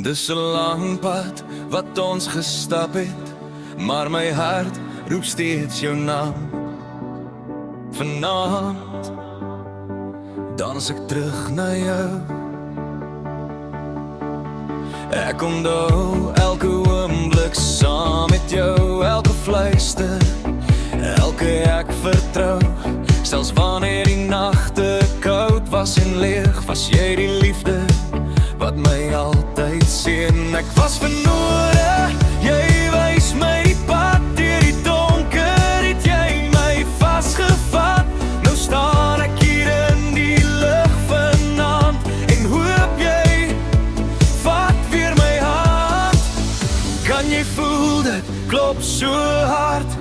Dis 'n lang pad wat ons gestap het, maar my hart roep steeds jou naam. Vanaand dans ek terug na jou. Ek onthou elke oomblik saam met jou, elke fluister, elke ek vertrou. Selfs wanneer die nagte koud was en leeg, was jy die liefde wat my altyd seën. Ek was verlore, jy wys my die pad deur die donker, het jy my vasgevat. Nou staan ek hier in die lug vanaand en hoop jy vat weer my hand. Kan jy voel dit klop so hard?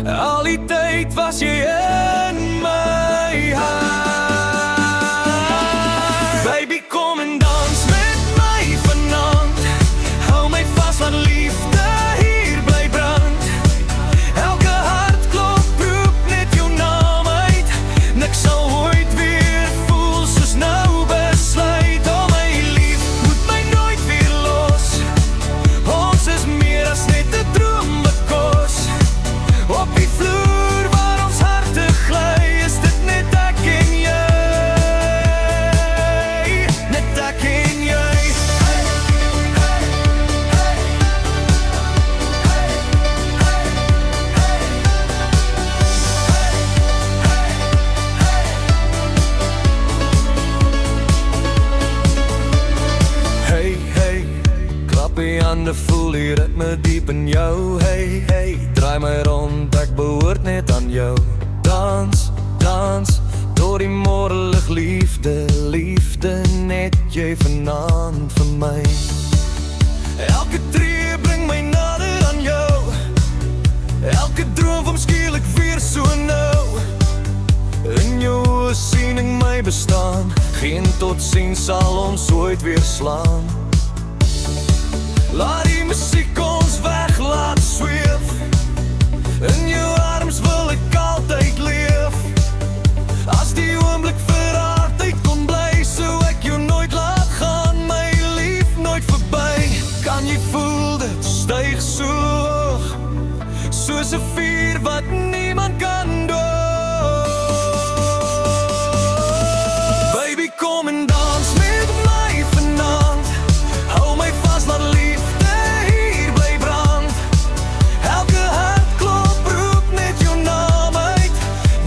Al die tyd was jy in my hart. Baby, kom en dans met my vanaand. Hou my vas, laat liefde hier bly brand. Elke hartklop roep net jou naam uit. Niks sal ooit weer voel soos nou besluit. Oh my lief, moet my nooit weer los. Ons is meer as net 'n droom wat kos. Op die vloer waar ons harte gly, is dit net ek en jy. Net ek en jy. Hey, hey, klap die hande, voel die ritme diep in jou. Hey, hey, draai my rond, ek behoort net aan jou. Dans, dans, door die morgenlig, liefde, liefde, net jy vanaand vir my. Elke tree bring my nader aan jou. Elke droom van skielik weer so nou. In jou oë sien ek my bestaan. Geen totsiens sal ons ooit weer slaan. Laat die musiek ons weg laat sweef. In jou arms wil ek altyd leef. As die oomblik vir altyd kon bly, sou ek jou nooit laat gaan, my lief, nooit verby. Kan jy voel dit styg so hoog, soos 'n vuur wat niemand kan dood. Baby, kom en dans met my vanaand. Hou my vas, laat liefde hier bly brand. Elke hartklop roep net jou naam uit.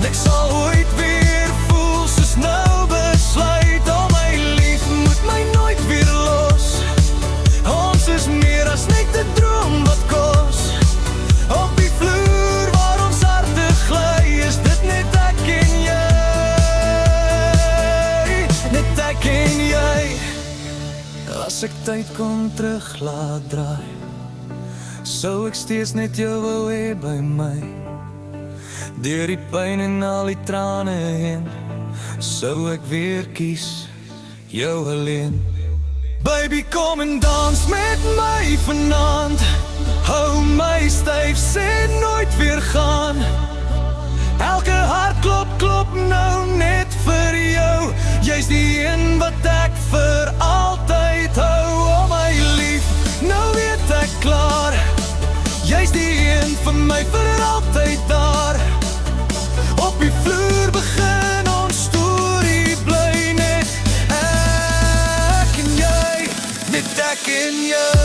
Niks sal ooit weer voel soos nou besluit. Oh my lief, moet my nooit weer los. Ons is meer as net 'n droom wat kos. Op die vloer waar ons harte gly, is dit net ek en jy. Net ek en jy. As ek tyd kon terug laat draai, sou ek steeds net jou wou hê by my. Deur die pyn en al die trane heen, sou ek weer kies jou alleen. Baby, kom en dans met my vanaand. Hou my styf, sê nooit weer gaan. Elke hartklop klop nou net vir jou. Jy's die een wat ek vir altyd hou. Oh my lief, nou weet ek klaar. Jy's die een vir my vir altyd daar. Op die vloer begin ons storie, bly net ek en jy. Net ek en jy.